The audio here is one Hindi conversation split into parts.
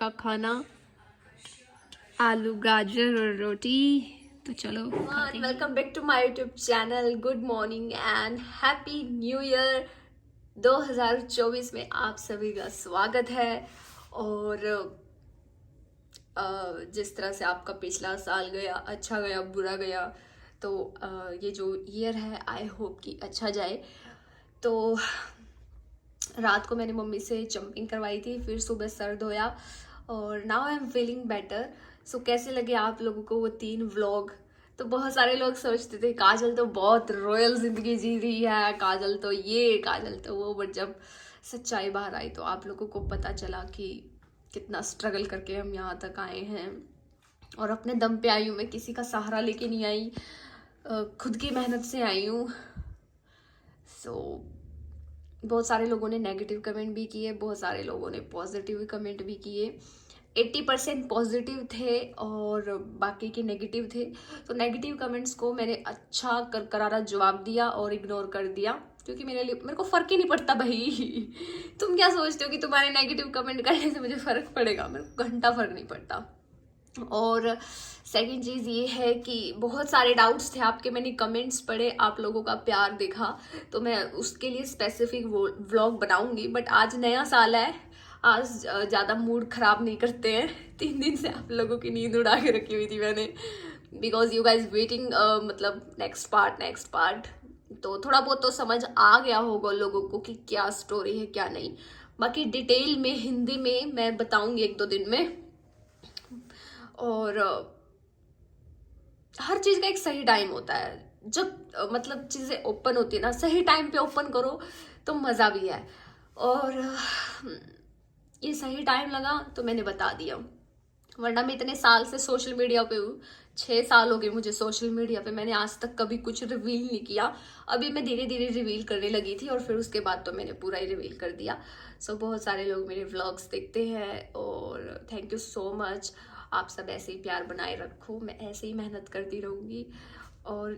का खाना, आलू गाजर और रोटी। तो चलो welcome back to my YouTube channel. Good morning and happy new year 2024 में आप सभी का स्वागत है। और जिस तरह से आपका पिछला साल गया, अच्छा गया बुरा गया, तो ये जो ईयर है आई होप कि अच्छा जाए। तो रात को मैंने मम्मी से जंपिंग करवाई थी, फिर सुबह सर धोया और now I am feeling better. So कैसे लगे आप लोगों को वो 3 व्लॉग? तो बहुत सारे लोग सोचते थे काजल तो बहुत रॉयल जिंदगी जी रही है, काजल तो ये, काजल तो वो, बट जब सच्चाई बाहर आई तो आप लोगों को पता चला कि कितना स्ट्रगल करके हम यहाँ तक आए हैं। और अपने दम पे आई हूँ, मैं किसी का सहारा लेके नहीं आई, खुद की मेहनत से आई हूँ। सो बहुत सारे लोगों ने नेगेटिव कमेंट भी किए, बहुत सारे लोगों ने पॉजिटिव कमेंट भी किए। 80% पॉजिटिव थे और बाकी के नेगेटिव थे। तो नेगेटिव कमेंट्स को मैंने अच्छा करारा जवाब दिया और इग्नोर कर दिया, क्योंकि मेरे को फर्क ही नहीं पड़ता भाई। तुम क्या सोचते हो कि तुम्हारे नेगेटिव कमेंट करने से मुझे फर्क पड़ेगा? मेरे को घंटा फर्क नहीं पड़ता। और सेकंड चीज़ ये है कि बहुत सारे डाउट्स थे आपके, मैंने कमेंट्स पढ़े, आप लोगों का प्यार देखा, तो मैं उसके लिए स्पेसिफिक व्लॉग बनाऊंगी। बट आज नया साल है, आज ज़्यादा मूड ख़राब नहीं करते हैं। 3 दिन से आप लोगों की नींद उड़ा के रखी हुई थी मैंने, बिकॉज यू गाइज वेटिंग मतलब नेक्स्ट पार्ट। तो थोड़ा बहुत तो समझ आ गया होगा लोगों को कि क्या स्टोरी है क्या नहीं। बाकी डिटेल में हिंदी में मैं बताऊंगी 1-2 दिन में। और हर चीज का एक सही टाइम होता है। जब मतलब चीजें ओपन होती है ना, सही टाइम पे ओपन करो तो मजा भी है। और ये सही टाइम लगा तो मैंने बता दिया, वरना मैं इतने साल से सोशल मीडिया पे हूँ। 6 साल हो गए मुझे सोशल मीडिया पे, मैंने आज तक कभी कुछ रिवील नहीं किया। अभी मैं धीरे धीरे रिवील करने लगी थी और फिर उसके बाद तो मैंने पूरा ही रिवील कर दिया। सो बहुत सारे लोग मेरे व्लॉग्स देखते हैं और थैंक यू सो मच। आप सब ऐसे ही प्यार बनाए रखो, मैं ऐसे ही मेहनत करती रहूँगी। और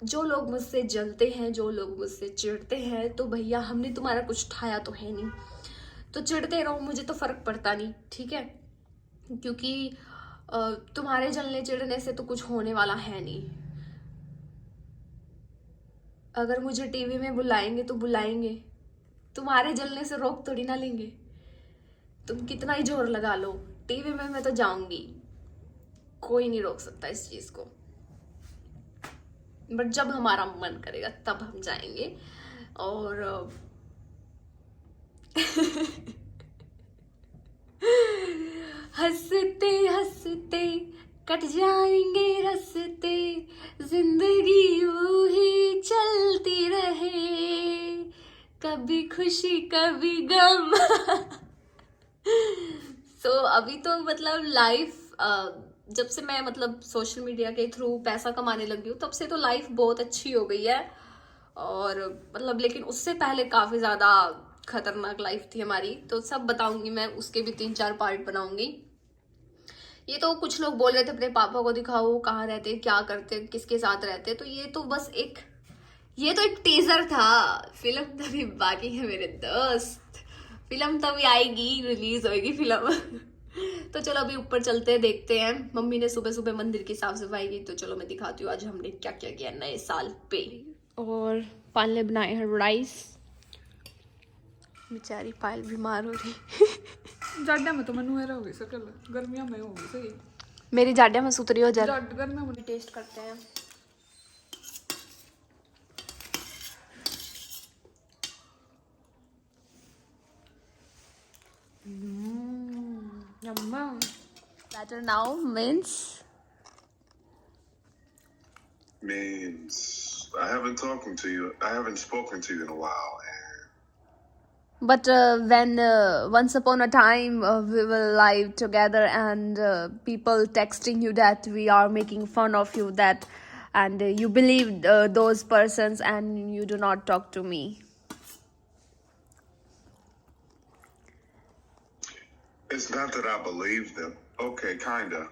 जो लोग मुझसे जलते हैं, जो लोग मुझसे चिढ़ते हैं, तो भैया हमने तुम्हारा कुछ उठाया तो है नहीं, तो चिढ़ते रहो, मुझे तो फर्क पड़ता नहीं, ठीक है? क्योंकि तुम्हारे जलने चिढ़ने से तो कुछ होने वाला है नहीं। अगर मुझे टीवी में बुलाएंगे तो बुलाएंगे, तुम्हारे जलने से रोक थोड़ी ना लेंगे। तुम कितना ही जोर लगा लो, टीवी में मैं तो जाऊंगी, कोई नहीं रोक सकता इस चीज को। बट जब हमारा मन करेगा तब हम जाएंगे। और हंसते हंसते कट जाएंगे रस्ते, जिंदगी यूं ही चलती रहे, कभी खुशी कभी गम। अभी तो मतलब लाइफ जब से मैं मतलब सोशल मीडिया के थ्रू पैसा कमाने लगी हूँ, तब से तो लाइफ बहुत अच्छी हो गई है। और मतलब लेकिन उससे पहले काफी ज्यादा खतरनाक लाइफ थी हमारी, तो सब बताऊंगी मैं, उसके भी 3-4 पार्ट बनाऊंगी। ये तो कुछ लोग बोल रहे थे अपने पापा को दिखाओ, कहाँ रहते, क्या करते, किसके साथ रहते, तो ये तो बस ये तो एक टीजर था, फिल्म तभी बाकी है मेरे दोस्त। फिल्म तभी आएगी, रिलीज होएगी फिल्म। तो चलो अभी ऊपर चलते हैं, देखते हैं। मम्मी ने सुबह सुबह मंदिर की साफ सफाई की, तो चलो मैं दिखाती हूँ आज हमने क्या क्या किया नए साल पे। और पायल ने बनाए हैं राइस, बेचारी पायल बीमार हो रही। जाड्या में तो मनु है रहोगी सकल, गर्मियों में होगी सही। मेरी जाड्या में सुतरी हो जा। गर्मियों में टेस्ट करते हैं। yum. Better now means I haven't spoken to you in a while. but when once upon a time we were live together and people texting you that we are making fun of you, that and you believed those persons and you do not talk to me. It's not that I believe them. Okay, kinda.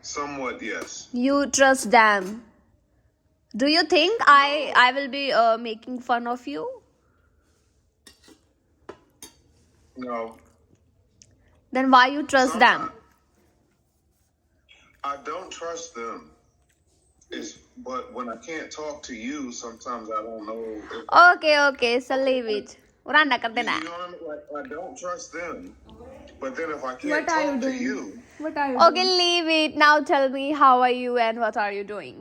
Somewhat, yes. You trust them. Do you think I will be making fun of you? No. Then why you trust them? I don't trust them. But when I can't talk to you, sometimes I don't know if Okay, so leave it. Uranda kar dena. you know what I mean. Like, I don't trust them. But then if I What can't are you talk to doing? you, What are you Okay, doing? leave it. Now tell me, how are you and what are you doing?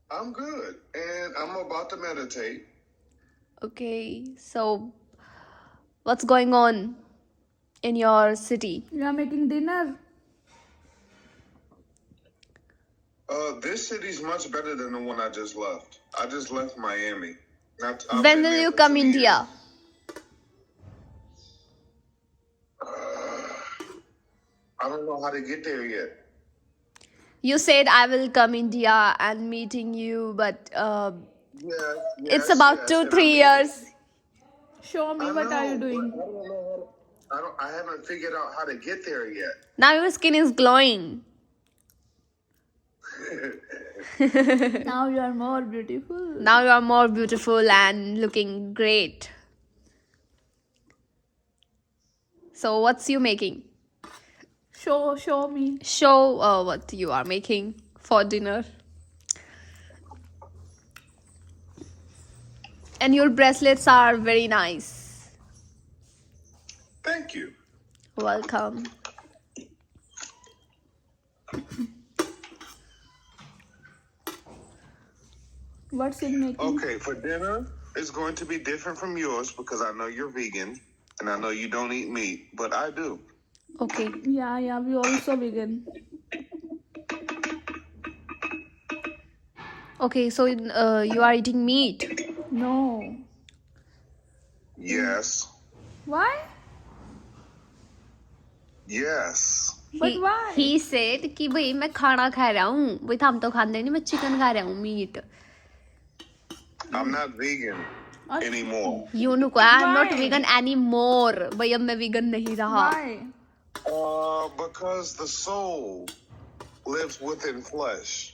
I'm good, and I'm about to meditate. Okay, so what's going on in your city? You are making dinner. This city's much better than the one I just left. I just left Miami. I've When been will there you for come 2 India? years. I don't know how to get there yet. You said I will come India and meeting you, but it's about Yes, and 2-3 years. Show me I what are you know, doing. but I don't know how to, I haven't figured out how to get there yet. Now your skin is glowing. Now you are more beautiful. Now you are more beautiful and looking great. So what's you making? Show me. Show what you are making for dinner. And your bracelets are very nice. Thank you. Welcome. What's it making? Okay, for dinner, it's going to be different from yours because I know you're vegan and I know you don't eat meat, but I do. Okay. Yeah, we also vegan. Okay, so you are eating meat. No. Yes. Why? Yes. But why? He said कि भाई मैं खाना खा रहा हूँ. भाई हम तो खाते नहीं, मैं चिकन खा रहा हूँ, meat. I'm not vegan anymore. You know, I'm not Why? vegan anymore. भाई अब मैं vegan नहीं रहा. Why? Because the soul lives within flesh.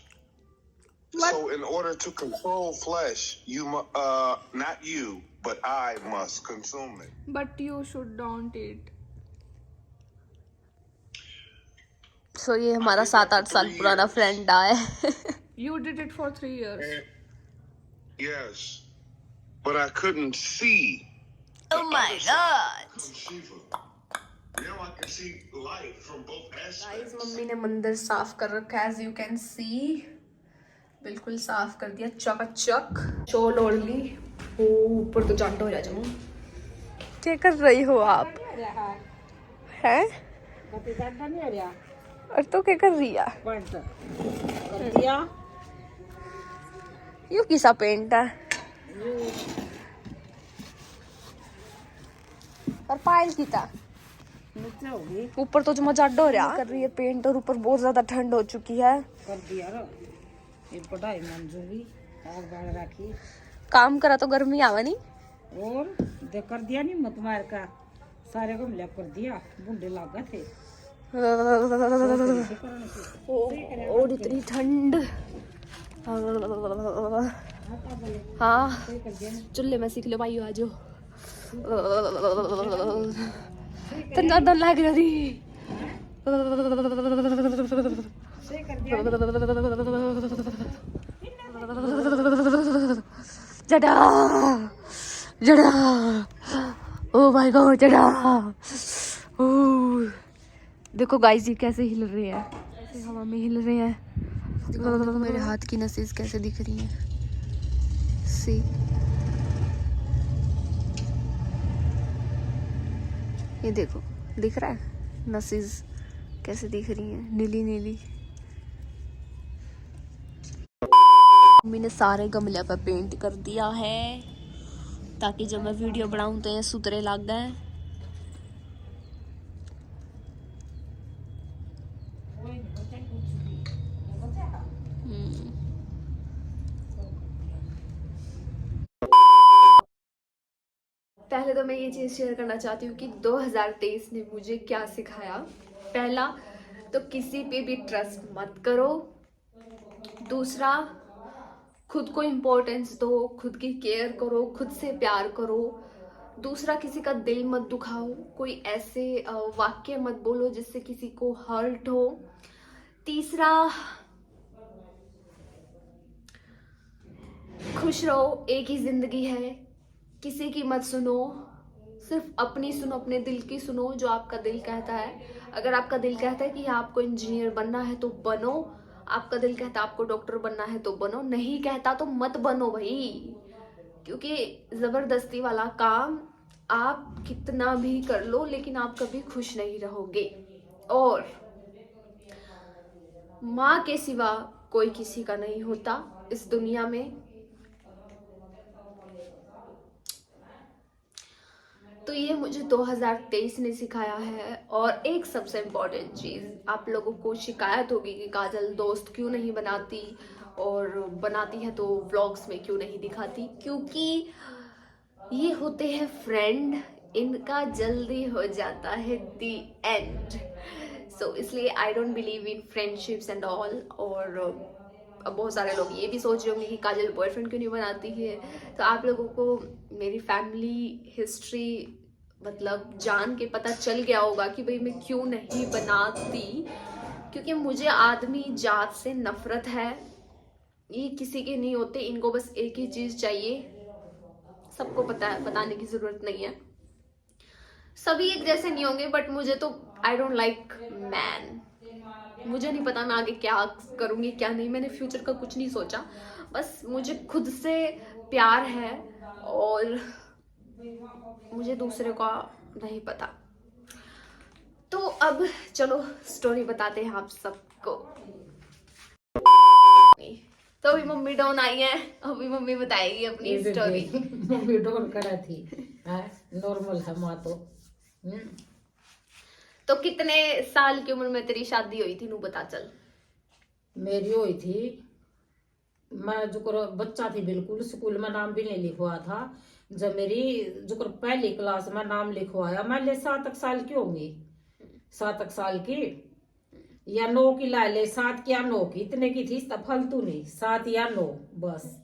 What? So in order to control flesh, not you, but I must consume it. But you should don't eat. So ये हमारा 7-8 साल पुराना friend है. You did it for 3 years. Yes. But I couldn't see. Oh my God. Now I can see life from both aspects. Guys, mummy ने मंदिर साफ कर रखा है, as you can see. बिल्कुल साफ कर दिया, चकाचक. चोल ओढ़ ली. ओ ऊपर तो जांडो हो जाए. क्या कर रही हो आप? हैं? और तो क्या कर रही है? यू किसा पेंट है? और पायल की था? ऊपर तो जमा जाडो हो रहा कर रही है पेंट और ऊपर बहुत ज्यादा ठंड हो चुकी है. काम करा तो गर्मी आवा नहीं. और दे कर दिया नहीं मत मार का सारे को मिला कर दिया बूढ़े लागा थे और इतनी ठंड. हाँ चूल्हे में सीख लो भाई, आ जाओ. ठंडा डर लग रही. जड़ा जड़ा. ओ माय गॉड जड़ा. देखो गाइस ये कैसे हिल रहे हैं, ऐसे हवा में हिल रहे हैं. देखो मेरे हाथ की नसें कैसे दिख रही हैं. सी ये देखो, दिख रहा है नसें कैसे दिख रही हैं, नीली नीली. मम्मी ने सारे गमले पर पेंट कर दिया है ताकि जब मैं वीडियो बनाऊं तो ये सुथरे लग गए. पहले तो मैं ये चीज़ शेयर करना चाहती हूँ कि 2023 ने मुझे क्या सिखाया. पहला तो किसी पे भी ट्रस्ट मत करो. दूसरा खुद को इम्पोर्टेंस दो, खुद की केयर करो, खुद से प्यार करो. दूसरा, किसी का दिल मत दुखाओ, कोई ऐसे वाक्य मत बोलो जिससे किसी को हर्ट हो। तीसरा, खुश रहो, एक ही जिंदगी है, किसी की मत सुनो, सिर्फ अपनी सुनो, अपने दिल की सुनो, जो आपका दिल कहता है। अगर आपका दिल कहता है कि आपको इंजीनियर बनना है तो बनो, आपका दिल कहता है आपको डॉक्टर बनना है तो बनो, नहीं कहता तो मत बनो भाई, क्योंकि जबरदस्ती वाला काम आप कितना भी कर लो लेकिन आप कभी खुश नहीं रहोगे। और माँ के सिवा कोई किसी का नहीं होता इस दुनिया में। तो ये मुझे 2023 ने सिखाया है। और एक सबसे इम्पोर्टेंट चीज़, आप लोगों को शिकायत होगी कि काजल दोस्त क्यों नहीं बनाती, और बनाती है तो व्लॉग्स में क्यों नहीं दिखाती, क्योंकि ये होते हैं फ्रेंड, इनका जल्दी हो जाता है दी एंड। सो इसलिए I don't believe in friendships and all. और अब बहुत सारे लोग ये भी सोच रहे होंगे कि काजल बॉयफ्रेंड क्यों नहीं बनाती है। तो आप लोगों को मेरी फैमिली हिस्ट्री मतलब जान के पता चल गया होगा कि भाई मैं क्यों नहीं बनाती, क्योंकि मुझे आदमी जात से नफरत है। ये किसी के नहीं होते, इनको बस एक ही चीज़ चाहिए, सबको पता है, बताने की ज़रूरत नहीं है। सभी एक जैसे नहीं होंगे, बट मुझे तो आई डोंट लाइक मैन। मुझे नहीं पता मैं आगे क्या करूँगी क्या नहीं, मैंने फ्यूचर का कुछ नहीं सोचा, बस मुझे खुद से प्यार है और मुझे दूसरे का नहीं पता। तो अब चलो स्टोरी बताते हैं आप सबको। तो अभी मम्मी डाउन आई है, अभी मम्मी बताएगी अपनी स्टोरी। मम्मी डोर करा थी, नॉर्मल है माँ तो। तो कितने साल की उम्र में तेरी शादी हुई थी, नू बता चल। मेरी हुई थी, मैं जो बच्चा थी बिल्कुल, स्कूल में नाम भी नहीं लिखवा था। जब मेरी जो पहली क्लास में नाम लिखवाया, मैं ले 7 साल की होंगी, 7 साल की या 9 की, ला ले 7 या 9 की, इतने की थी, फालतू नहीं, 7 या 9 बस।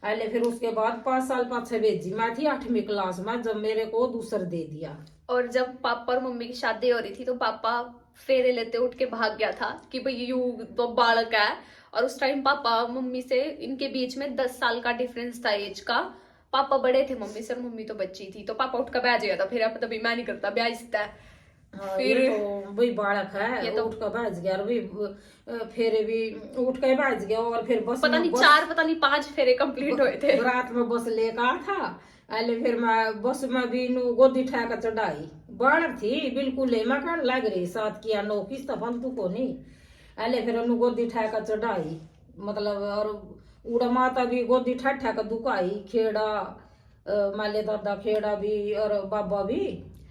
अले फिर उसके बाद 5 साल पाछे भेजी, मैं थी 8वीं क्लास में जब मेरे को दूसर दे दिया। और जब पापा और मम्मी की शादी हो रही थी तो पापा फेरे लेते उठ के भाग गया था कि भाई यू तो बालक है। और उस टाइम पापा मम्मी से, इनके बीच में 10 साल का डिफरेंस था एज का। पापा बड़े थे मम्मी से और मम्मी तो बच्ची थी, तो पापा उठ कर बैठ गया था। फिर अब तभी मैं नहीं करता, ब्याह इसता है। फिर ये तो वही बालक है, ये तो उठ कर बैठ गया, और भी फेरे भी उठ कर बैठ गया। और फिर बस पता नहीं 4 पता नहीं 5 फेरे कंप्लीट हुए थे। रात में बस लेकर था। अले फिर मैं बस में भी गोदी ठा कर चढ़ाई, बालक थी बिल्कुल, मैं कहने लग रही 7 की या 9 की, फालतू को नहीं। अले फिर गोदी ठा कर चढ़ाई, मतलब, और उड़ा माता भी गोदी ठा ठा कर दुकाई, खेड़ा माले दादा खेड़ा भी और बाबा भी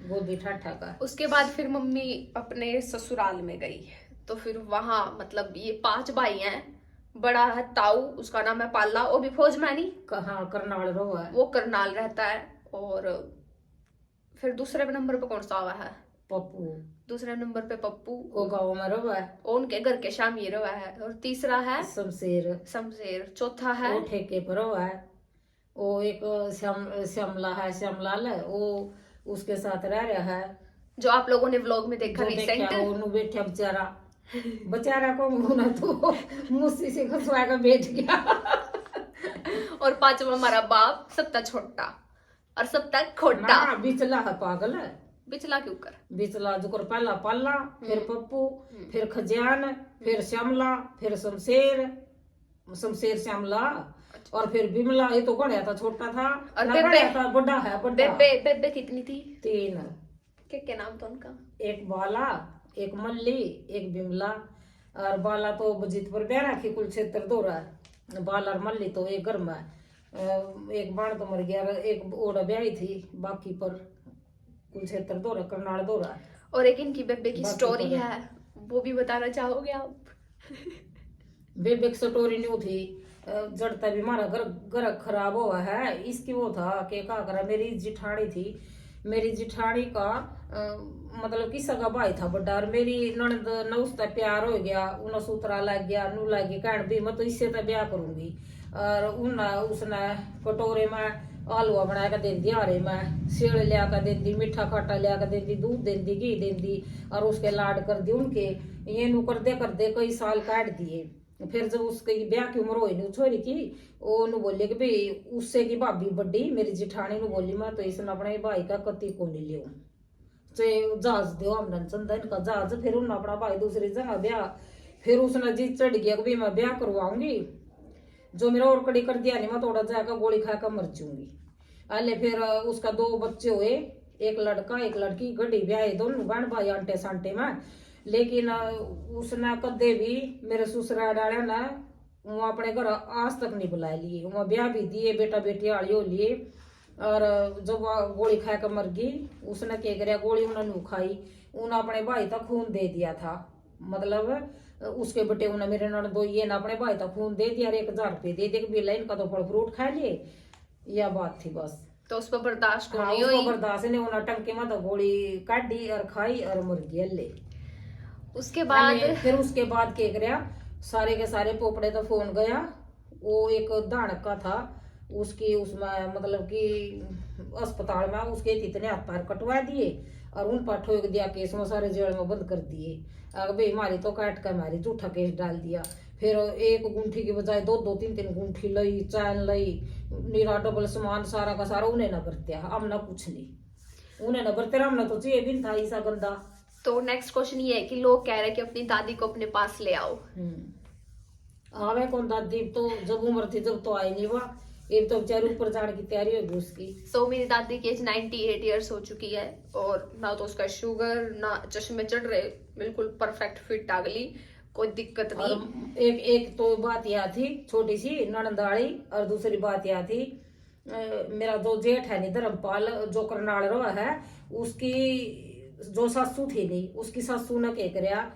गोदी ठा ठा कर। उसके बाद फिर मम्मी अपने ससुराल में गई, तो फिर वहां मतलब ये 5 भाई हैं। बड़ा है ताऊ, उसका नाम है पाला, वो भी फौज में नहीं, कहाँ करनाल रहो है, वो करनाल रहता है। और फिर दूसरे नंबर पे कौन सा हुआ है, पप्पू। दूसरे नंबर पे पप्पू, वो गाँव में रहो है, उनके घर के शाम ये रहा है। और तीसरा है शमशेर, शमशेर। चौथा है वो ठेके पर रहो है, वो एक श्यामला है, श्यामलाल है, वो उसके साथ रह रहा है, जो आप लोगों ने व्लॉग में देखा रिसेंट। वो बैठा बेचारा, बेचारा को मुंह तो मुस्सी से खसवा कर बैठ गया। और 5वां हमारा बाप, सबका छोटा और सबका खोटा। ना बिचला है, पागल है, बिचला क्यों कर, बिचला जो कर पहला पाला, फिर पप्पू, फिर खजान, फिर श्यामला, फिर शमशेर, शमशेर श्यामला, और फिर बिमला। ये तो गणिया था, छोटा था, और बेबे था, बड़ा है, बड़ा। बेबे बेबे कितनी थी, 3। क्या नाम था उनका, एक बाला, एक मल्ली, एक बिमला। और बाला तो बजीत पर ब्याह रखी, कुलक्षेत्र दौरा, बाला और मल्ली तो एक घर में, एक बाण तो मर गया, एक ओड़ा ब्याही थी, बाकी पर कुलक्षेत्र दौरा, करनाल दौरा। और एक इनकी बेबे की स्टोरी है, वो भी बताना चाहोगे आप? बेबे की स्टोरी नहीं थी, जड़ता भी हमारा घर खराब हुआ है। इसकी वो था कि क्या करा, मेरी जिठानी थी, मेरी जिठानी का मतलब किसा का भाई था बड़ा, और मेरी ननद न उसका प्यार हो गया, उन्हें सूत्रा लग गया, नू लगी कहन भी मैं तो इससे तो ब्याह करूंगी। और उसने कटोरे में हलवा बना के देंदी हारे में, सेड़ लिया कर देंदी, मीठा खाटा लिया कर देंदी, दूध देंदी, घी देंदी, और उसके लाड कर दी उनके। ये नु कर दे कई साल काट दिए। फिर जब उसके ब्याह की उम्र हुई नु छोरी की, वो नु बोले कि भाई उससे की भाभी बड़ी मेरी जिठानी नु बोली मैं तो इसने अपने भाई का कति को नहीं लियो, चाहे जहाज दो हमने चंदन का जहाज। फिर उन्होंने अपना भाई दूसरी जगह ब्याह, फिर उसने जी चढ़ गया कि भाई मैं ब्याह करवाऊंगी, जो मेरा और कड़ी कर दिया नहीं मैं थोड़ा जाकर गोली खा कर मर जाऊंगी। अले फिर उसका 2 बच्चे हुए, एक लड़का एक लड़की, गड्डी ब्याह दोनों बहन भाई आंटे सांटे में। लेकिन उसने कदे भी मेरे ससुराल वाले ने वो अपने घर आज तक नहीं बुला लिए, वहाँ ब्याह भी दिए, बेटा बेटी आली हो लिए। और जब गोली खा कर मर गई, उसने क्या कराया, गोली उन्होंने खाई, उन्हें अपने भाई तक खून दे दिया था। मतलब उसके बेटे उन्हें मेरे ननदो ये ना अपने भाई तक खून दे दिया, 1000 रुपये दे दे बिला इनका तो फल फ्रूट खा लिए, यह बात थी बस। तो उस पर बर्दाश्त हाँ, नहीं उसको हुई। बर्दाश्त ने उन्हें टंके में तो गोली काट दी और खाई और मर गई अल्ले। उसके बाद फिर उसके बाद क्या कराया, सारे के सारे पोपड़े तो फोन गया। वो एक दानक का था, उसकी उसमें मतलब कि अस्पताल में उसके इतने हाथ पैर कटवा दिए और उन पर ठोक दिया केस में, सारे जेल में बंद कर दिए। अगर भाई मारी तो काट कर मारी, झूठा केस डाल दिया। फिर एक गुंठी की बजाय 2-2, 3-3 गुंठी लई, चैन लई, नीरा डबल सामान सारा का सारा उन्हें न बरत्या, हम ना कुछ नहीं उन्हें न बरते, हमने तो चाहिए भी था ऐसा गंदा। तो नेक्स्ट क्वेश्चन ये है कि लोग कह रहे हैं कि अपनी दादी को अपने पास ले आओ। आवे कौन दादी, तो जब उम्र थी जब तो आई नहीं हुआ, एक तो बेचारी ऊपर जाने की तैयारी होगी उसकी। सो मेरी दादी की एज 98 ईयर्स हो चुकी है और ना तो उसका शुगर ना चश्मे चढ़ रहे, बिल्कुल परफेक्ट फिट अगली, कोई दिक्कत नहीं। और एक तो बात यह थी छोटी सी ननदाड़ी, और दूसरी बात यह थी मेरा जो जेठ है नहीं धर्मपाल जो करनाल रहा है, उसकी जो सासू थी नहीं, उसकी सासू ने क्या कराया,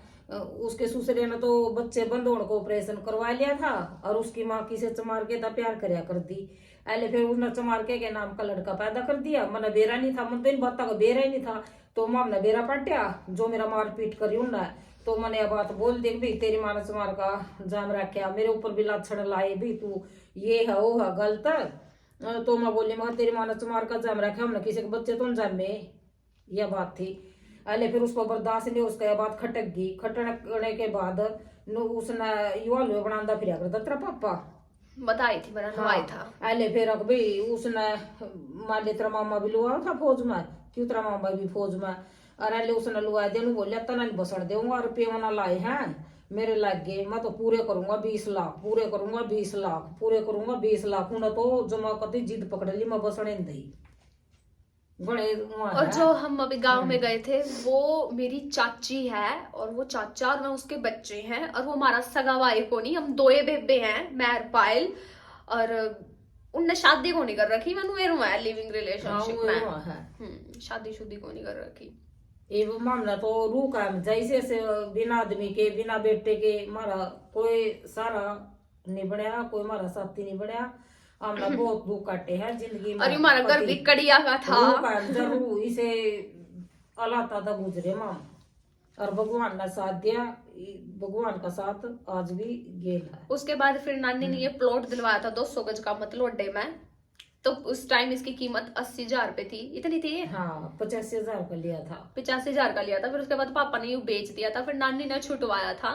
उसके ससुरे ने तो बच्चे बंद होने को ऑपरेशन करवा लिया था और उसकी माँ किसे चमार के था प्यार करया कर दी। अले फिर उसने चमार के नाम का लड़का पैदा कर दिया, मन बेरा नहीं था, मन तो इन बातों का बेरा ही नहीं था। तो माम ने बेरा पटिया जो मेरा मारपीट करी उन्ना, तो मैंने यह बात बोल दी भाई तेरी माँ ने चमार का जाम रखा, मेरे ऊपर भी लाछड़ लाए भी तू ये है वो है गलत। तो मैं बोली मैं तेरी माँ ने चमार का जाम रखा, हमने किसी के बच्चे तो जामे, यह बात थी। अले फिर उसको बर्दाश्त नहीं, उसका यह बात खटक गई। खटकने के बाद उसने युवा लो बनांदा फिर करता तेरा पापा बताई थी मेरा नवाई था। अले फिर भाई उसने मान लिया तेरा मामा भी लुआ था फौज में, क्यों तेरा मामा भी फौज में, और अले उसने लुआ दे बोलिया तना बसण दूंगा, रुपये ना लाए हैं मेरे लग गए, मैं तो पूरे करूंगा 20 लाख, पूरे करूंगा 20 लाख, पूरे करूंगा 20 लाख। उन्हें तो जमा कती जिद पकड़ ली, मैं बसने दी बड़े। और जो हम अभी गांव में गए थे वो मेरी चाची है और वो चाचा और मैं उसके बच्चे हैं, और वो हमारा सगा भाई को नहीं, हम 2 बेबे हैं, मैं और पायल, और उनने शादी को नहीं कर रखी, मैं मेरू है लिविंग रिलेशनशिप में, शादी शुदी को नहीं कर रखी। ये मामला तो रू का जैसे से बिना आदमी के बिना बेटे के मारा कोई सारा नहीं बढ़िया, कोई मारा साथी नहीं बढ़िया, हमने बहुत दुख काटे हैं जिंदगी में। और हमारा घर भी कड़िया का था, जरूर इसे अल्लाह ताला गुजरे माम, और भगवान ने साथ दिया, भगवान का साथ आज भी गेल है। उसके बाद फिर नानी ने ये प्लॉट दिलवाया था 200 गज का मतलोडे में, तो उस टाइम इसकी कीमत 80,000 रुपए थी, इतनी थी। हाँ 85,000 का लिया था, 85,000 का लिया था। फिर उसके बाद पापा ने यू बेच दिया था, फिर नानी ने छुटवाया था,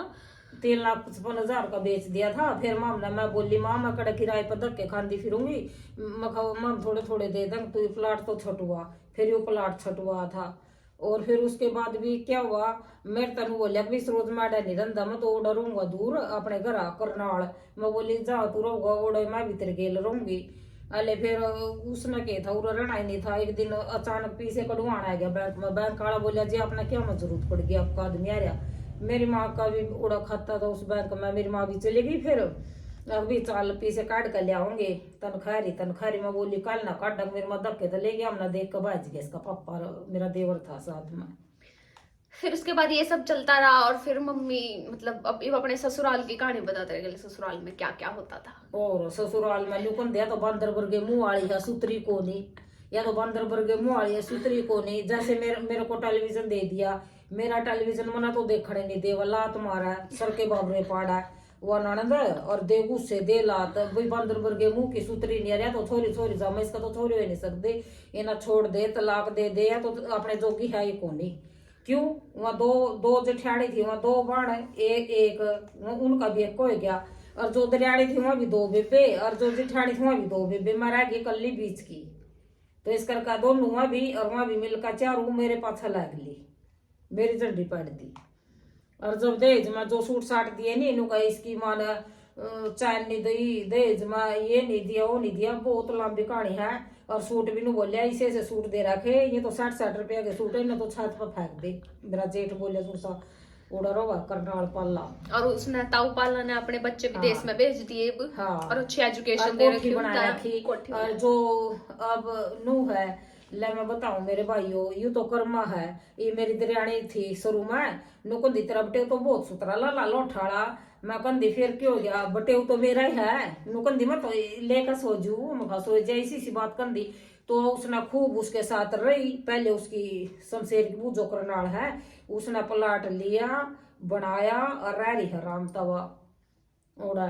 3,55,000 का बेच दिया था। फिर माम ने मैं बोली माँ मैं कड़ा किराए पर धक्के खाती फिरूंगी, माम थोड़े थोड़े दे दें, तो प्लाट तो छटुआ, फिर वो प्लाट छटुआ था। और फिर उसके बाद भी क्या हुआ, मेरे तनु बोलिया भी रोज मैडा नहीं रहा, मैं तो डरूंगा दूर अपने घर करनाल, मैं बोली जा तू रहूंगा ओडे मैं भी तेरे गेल रहूंगी। अले फिर उसने क्या था उरा रहना ही नहीं था। एक दिन अचानक पैसे कढ़वाना आ गया बैंक में, बैंक वाला बोलिया जी आपने क्या में जरूरत पड़ गई, आपका आदमी आ रहा। मेरी माँ का भी उड़ा खाता था उस बैंक में, मेरी माँ भी चली गई। फिर अभी चाल पैसे काट कर ले आओगे, तनखारी में बोली कल ना काट, मेरी माँ धक्के तो ले गया, हमने देख कर बाज गया, इसका पापा मेरा देवर था साथ में। फिर उसके बाद ये सब चलता रहा, और फिर मम्मी मतलब अब अपने ससुराल की कहानी बताते रहे, ससुराल में क्या क्या होता था। और ससुराल में लुकन दिया तो बंदर वर्गे मुंह वाली है सुतरी को नहीं, या तो बंदर वर्गे मुंह वाली है सुतरी को नहीं। जैसे मेरे को टेलीविजन दे दिया, मेरा टेलीविजन मना तो देखने नहीं दे, लात मारा सर के बाबरे पाड़ा, वो ननद और दे गुस्से दे लात भाई बंदर वर्गे मुंह की सुतरी नहीं रहा तो थोड़ी थोड़ी जमा इसका तो थोड़ी हो नहीं सकते इना छोड़ दे तलाक दे दे तो अपने जोगी है ही कोनी क्यों वहाँ दो जेठानी थी वहाँ 2 बाण एक उनका भी एक हो गया और जो दरियाणी थी वहाँ भी 2 बेबे और जो जेठानी थी वहाँ भी 2 बेबे मैं रह गई कल्ली बीच की तो इस करके दोनों वहाँ भी और वहाँ भी मिलकर 4 मेरे पाछा लग ली मेरी झंडी पड़ दी और जब दहेज में जो सूट साट दिए नहीं इनका इसकी मान चैन नहीं दी दहेज में ये नहीं दिया वो नहीं दिया बहुत लंबी कहानी है और सूट भी नहीं बोलिया इसे सूट दे रखे ये तो 60 रुपया के सूट है ना तो छत पर फेंक दे मेरा जेठ बोले सूट सा उड़ा रोगा करनाल पाला और उसने ताऊ पाला ने अपने बच्चे विदेश में भेज दिए हाँ और अच्छी एजुकेशन और दे कोठी रखी बना रखी और जो अब नू है ले मैं बताऊं मेरे भाइयों यू तो कर्मा है ये मेरी दरियाणी थी शुरू में नुकंदी तेरा बटेव तो बहुत सुतरा ला लोठाड़ा मैं कंदी फिर क्यों हो गया बटेव तो मेरा ही है नुकंदी मत तो लेकर सोजू मैं सो जाए इसी सी बात कंदी तो उसने खूब उसके साथ रही पहले उसकी शमशेर की बूझो करनाल है उसने प्लाट लिया बनाया और रह रही है राम तवा उड़ा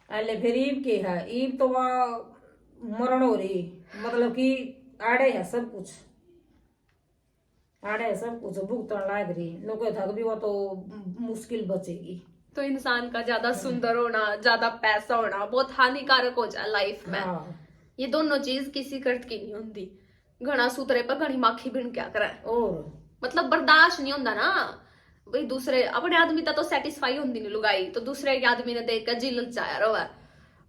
अले फिर ईब की है ईब तो वह मरण हो रही मतलब कि आड़े है सब कुछ आड़े है सब कुछ भुगतान लाग रही नुके थक भी वो तो मुश्किल बचेगी तो इंसान का ज्यादा सुंदर होना ज्यादा पैसा होना बहुत हानिकारक हो जाए लाइफ में ये दोनों चीज किसी कर्त की नहीं होती घना सूत्रे पर घनी माखी बिन क्या करे और मतलब बर्दाश्त नहीं होता ना भाई दूसरे अपने आदमी तो सेटिस्फाई होती नहीं लुगाई तो दूसरे के आदमी ने देख कर जी ललचाया रहो है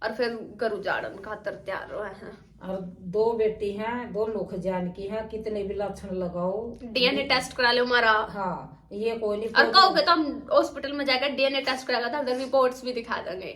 और फिर घर उजाड़न खातर तैयार रहो है और 2 बेटी हैं दोनों खजान की हैं कितने भी लक्षण लगाओ डीएनए टेस्ट करा लो हमारा हाँ ये कोई नहीं और कहोगे तो हम हॉस्पिटल में जाकर डीएनए टेस्ट कराएगा तो रिपोर्ट्स भी दिखा देंगे